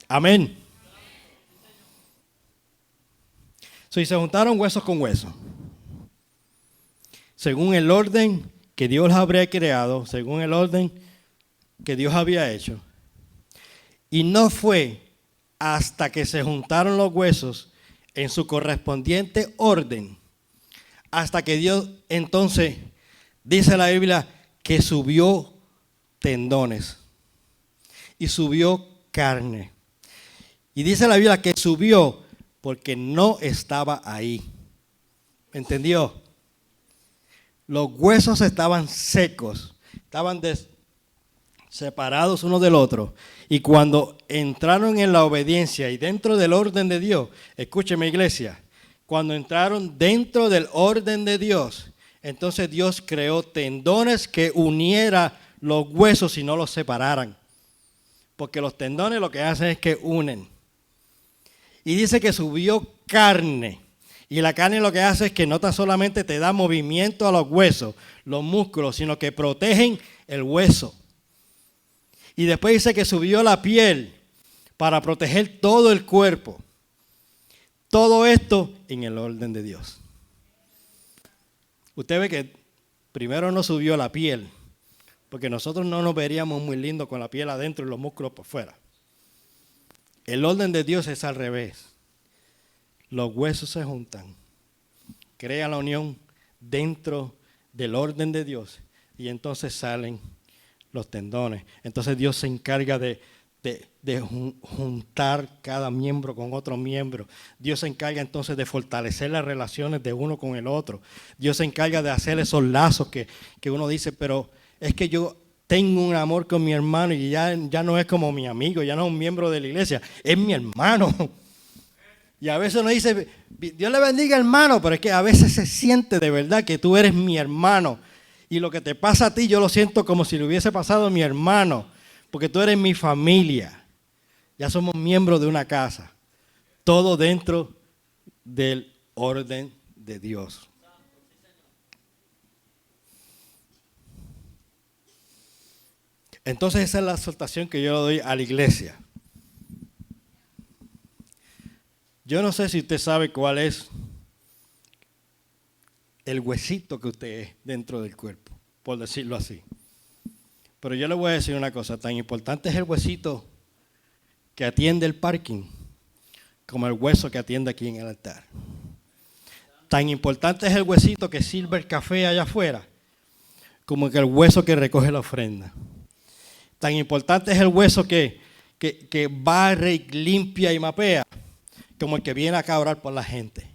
Amén. Si se juntaron huesos con huesos, según el orden que Dios habría creado, según el orden que Dios había hecho. Y no fue hasta que se juntaron los huesos en su correspondiente orden, hasta que Dios entonces, dice la Biblia, que subió tendones y subió carne. Y dice la Biblia que subió porque no estaba ahí. ¿Entendió? Los huesos estaban secos, estaban separados uno del otro. Y cuando entraron en la obediencia y dentro del orden de Dios, escúcheme iglesia, cuando entraron dentro del orden de Dios, entonces Dios creó tendones que uniera los huesos y no los separaran. Porque los tendones lo que hacen es que unen. Y dice que subió carne. Y la carne lo que hace es que no tan solamente te da movimiento a los huesos, los músculos, sino que protegen el hueso. Y después dice que subió la piel para proteger todo el cuerpo. Todo esto en el orden de Dios. Usted ve que primero no subió la piel, porque nosotros no nos veríamos muy lindos con la piel adentro y los músculos por fuera. El orden de Dios es al revés. Los huesos se juntan, crean la unión dentro del orden de Dios y entonces salen los tendones. Entonces Dios se encarga de juntar cada miembro con otro miembro. Dios se encarga entonces de fortalecer las relaciones de uno con el otro. Dios se encarga de hacer esos lazos que uno dice, pero es que yo tengo un amor con mi hermano y ya no es como mi amigo, ya no es un miembro de la iglesia, es mi hermano. Y a veces uno dice, Dios le bendiga hermano, pero es que a veces se siente de verdad que tú eres mi hermano. Y lo que te pasa a ti yo lo siento como si le hubiese pasado a mi hermano, porque tú eres mi familia. Ya somos miembros de una casa. Todo dentro del orden de Dios. Entonces esa es la exhortación que yo le doy a la iglesia. Yo no sé si usted sabe cuál es el huesito que usted es dentro del cuerpo, por decirlo así. Pero yo le voy a decir una cosa, tan importante es el huesito que atiende el parking como el hueso que atiende aquí en el altar. Tan importante es el huesito que sirve el café allá afuera como que el hueso que recoge la ofrenda. Tan importante es el hueso que barre y limpia y mapea como el que viene acá a orar por la gente.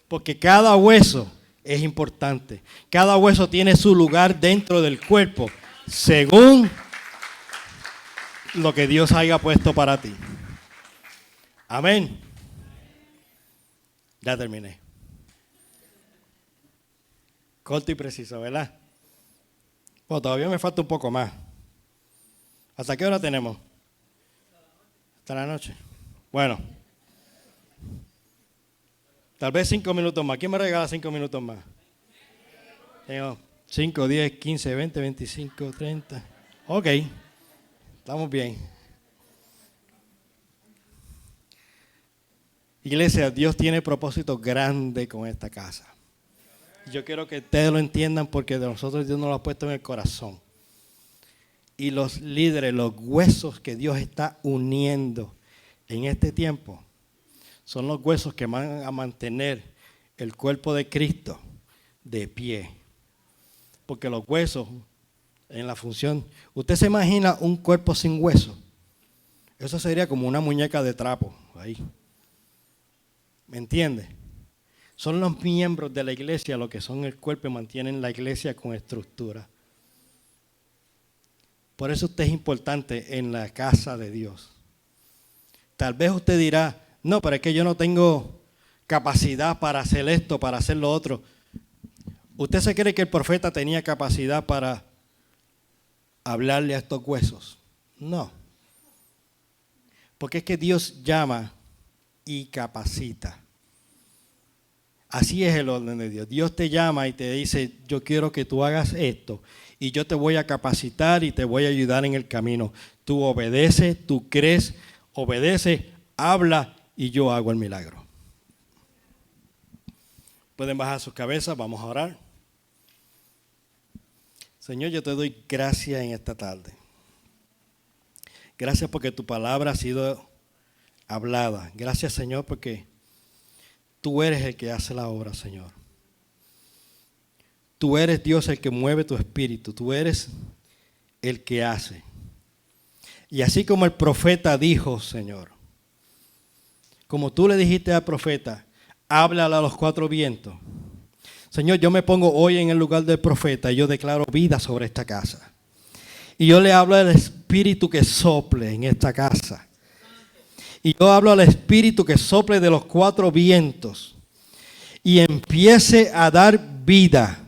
Porque cada hueso es importante. Cada hueso tiene su lugar dentro del cuerpo, según lo que Dios haya puesto para ti. Amén. Ya terminé. Corto y preciso, ¿verdad? Bueno, todavía me falta un poco más. ¿Hasta qué hora tenemos? Hasta la noche. Bueno. Tal vez 5 minutos más. ¿Quién me regala 5 minutos más? Tengo 5, 10, 15, 20, 25, 30. Ok. Estamos bien. Iglesia, Dios tiene propósitos grandes con esta casa. Yo quiero que ustedes lo entiendan porque de nosotros Dios nos lo ha puesto en el corazón. Y los líderes, los huesos que Dios está uniendo en este tiempo, son los huesos que van a mantener el cuerpo de Cristo de pie. Porque los huesos en la función. ¿Usted se imagina un cuerpo sin hueso? Eso sería como una muñeca de trapo ahí. ¿Me entiende? Son los miembros de la iglesia los que son el cuerpo y mantienen la iglesia con estructura. Por eso usted es importante en la casa de Dios. Tal vez usted dirá, no, pero es que yo no tengo capacidad para hacer esto, para hacer lo otro. ¿Usted se cree que el profeta tenía capacidad para hablarle a estos huesos? No. Porque es que Dios llama y capacita. Así es el orden de Dios. Dios te llama y te dice, yo quiero que tú hagas esto y yo te voy a capacitar y te voy a ayudar en el camino. Tú obedeces, tú crees, obedeces, habla y yo hago el milagro. Pueden bajar sus cabezas, vamos a orar. Señor, yo te doy gracias en esta tarde. Gracias porque tu palabra ha sido hablada. Gracias, Señor, porque tú eres el que hace la obra, Señor. Tú eres Dios el que mueve tu espíritu. Tú eres el que hace. Y así como el profeta dijo, Señor, como tú le dijiste al profeta, háblale a los cuatro vientos. Señor, yo me pongo hoy en el lugar del profeta y yo declaro vida sobre esta casa. Y yo le hablo al espíritu que sople en esta casa. Y yo hablo al espíritu que sople de los cuatro vientos y empiece a dar vida.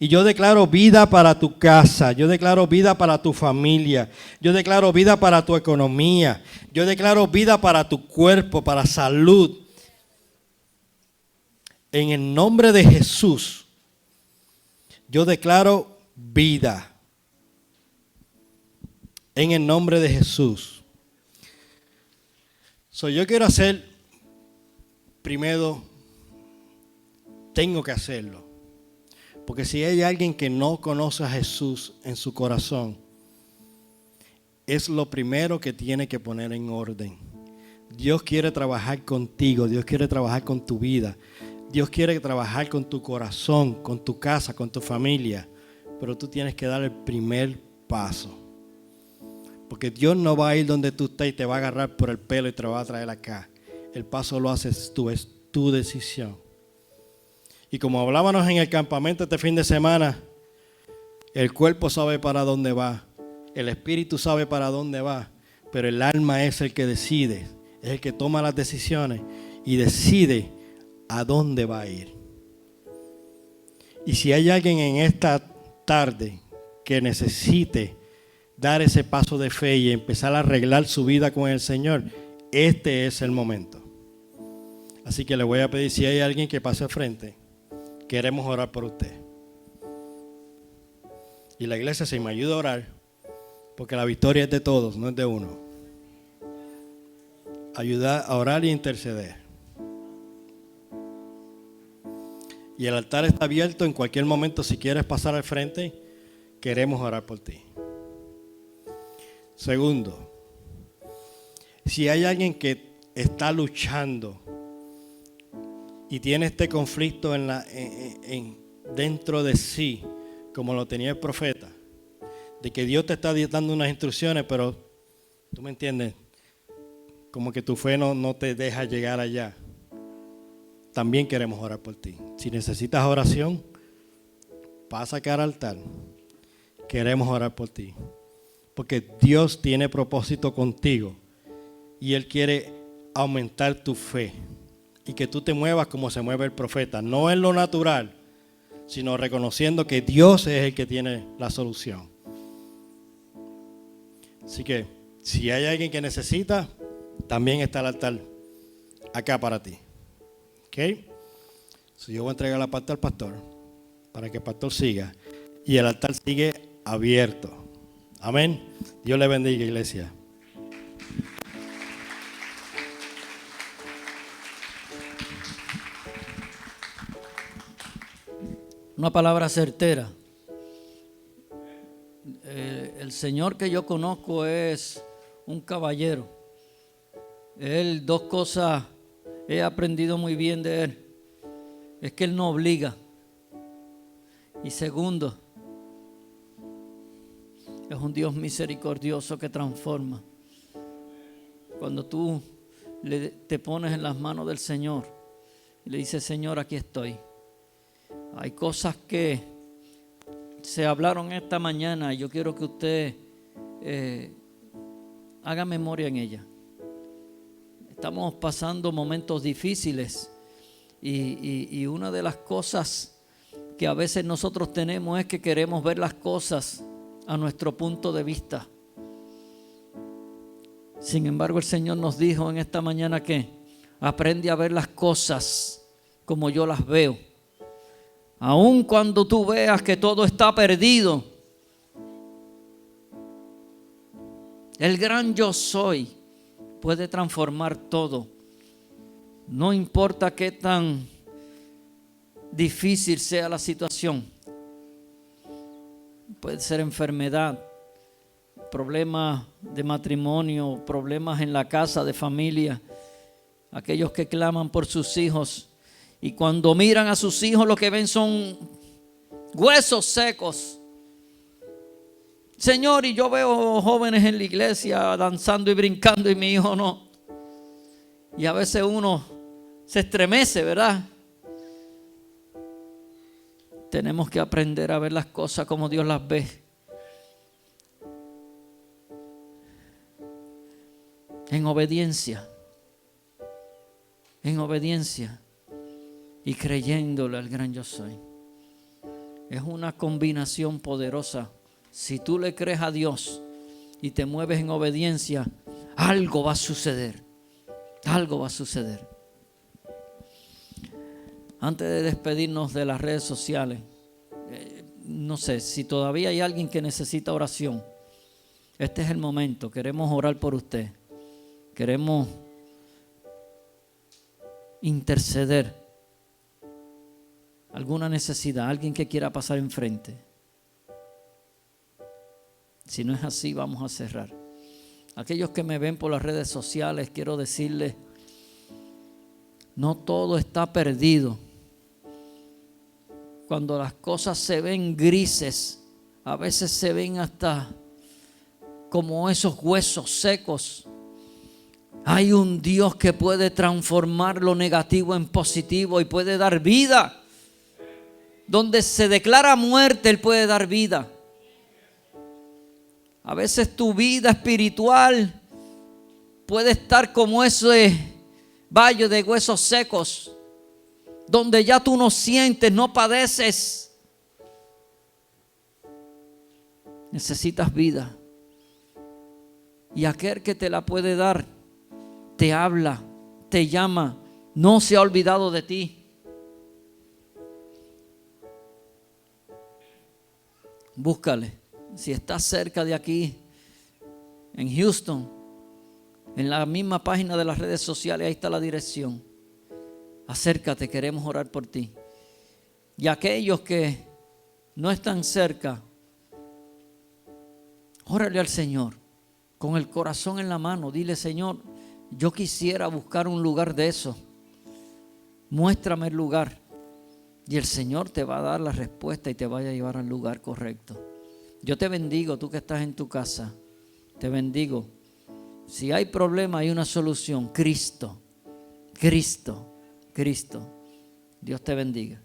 Y yo declaro vida para tu casa, yo declaro vida para tu familia, yo declaro vida para tu economía, yo declaro vida para tu cuerpo, para salud. En el nombre de Jesús, yo declaro vida. En el nombre de Jesús. Yo quiero hacer, primero, tengo que hacerlo. Porque si hay alguien que no conoce a Jesús en su corazón, es lo primero que tiene que poner en orden. Dios quiere trabajar contigo, Dios quiere trabajar con tu vida. Dios quiere trabajar con tu corazón, con tu casa, con tu familia. Pero tú tienes que dar el primer paso. Porque Dios no va a ir donde tú estás y te va a agarrar por el pelo y te lo va a traer acá. El paso lo haces tú, es tu decisión. Y como hablábamos en el campamento este fin de semana, el cuerpo sabe para dónde va, el espíritu sabe para dónde va, pero el alma es el que decide, es el que toma las decisiones y decide a dónde va a ir. Y si hay alguien en esta tarde que necesite dar ese paso de fe y empezar a arreglar su vida con el Señor, este es el momento. Así que le voy a pedir, si hay alguien que pase al frente, queremos orar por usted. Y la iglesia se me ayuda a orar, porque la victoria es de todos, no es de uno. Ayudar a orar e interceder. Y el altar está abierto en cualquier momento. Si quieres pasar al frente, queremos orar por ti. Segundo, si hay alguien que está luchando y tiene este conflicto dentro de sí, como lo tenía el profeta, de que Dios te está dando unas instrucciones, pero tú me entiendes, como que tu fe no te deja llegar allá. También queremos orar por ti. Si necesitas oración, pasa acá al altar. Queremos orar por ti. Porque Dios tiene propósito contigo y Él quiere aumentar tu fe y que tú te muevas como se mueve el profeta, no en lo natural, sino reconociendo que Dios es el que tiene la solución. Así que si hay alguien que necesita, también está el altar acá para ti. ¿Ok? Yo voy a entregar la parte al pastor para que el pastor siga y el altar sigue abierto. Amén. Dios le bendiga, iglesia. Una palabra certera. El Señor que yo conozco es un caballero. Él, dos cosas he aprendido muy bien de Él. Es que Él no obliga. Y segundo, Es un Dios misericordioso que transforma. Cuando tú te pones en las manos del Señor y le dices, Señor, aquí estoy. Hay cosas que se hablaron esta mañana y yo quiero que usted haga memoria en ella. Estamos pasando momentos difíciles y una de las cosas que a veces nosotros tenemos es que queremos ver las cosas a nuestro punto de vista. Sin embargo, el Señor nos dijo en esta mañana que aprende a ver las cosas como yo las veo. Aun cuando tú veas que todo está perdido, el gran yo soy puede transformar todo. No importa qué tan difícil sea la situación. Puede ser enfermedad, problemas de matrimonio, problemas en la casa de familia, aquellos que claman por sus hijos y cuando miran a sus hijos lo que ven son huesos secos. Señor, y yo veo jóvenes en la iglesia danzando y brincando y mi hijo no. Y a veces uno se estremece, ¿verdad? Tenemos que aprender a ver las cosas como Dios las ve. En obediencia y creyéndole al gran yo soy. Es una combinación poderosa. Si tú le crees a Dios y te mueves en obediencia, algo va a suceder. Algo va a suceder. Antes de despedirnos de las redes sociales, no sé, si todavía hay alguien que necesita oración, este es el momento. Queremos orar por usted. Queremos interceder. Alguna necesidad, alguien que quiera pasar enfrente. Si no es así, vamos a cerrar. Aquellos que me ven por las redes sociales, quiero decirles, no todo está perdido. Cuando las cosas se ven grises, a veces se ven hasta como esos huesos secos. Hay un Dios que puede transformar lo negativo en positivo y puede dar vida. Donde se declara muerte, Él puede dar vida. A veces tu vida espiritual puede estar como ese valle de huesos secos, donde ya tú no sientes, no padeces. Necesitas vida. Y aquel que te la puede dar, te habla, te llama, no se ha olvidado de ti. Búscale. Si estás cerca de aquí, en Houston, en la misma página de las redes sociales, ahí está la dirección. Acércate, queremos orar por ti. Y aquellos que no están cerca, órale al Señor con el corazón en la mano. Dile, Señor, yo quisiera buscar un lugar de eso. Muéstrame el lugar. Y el Señor te va a dar la respuesta y te va a llevar al lugar correcto. Yo te bendigo, tú que estás en tu casa. Te bendigo. Si hay problema, hay una solución. Cristo. Dios te bendiga.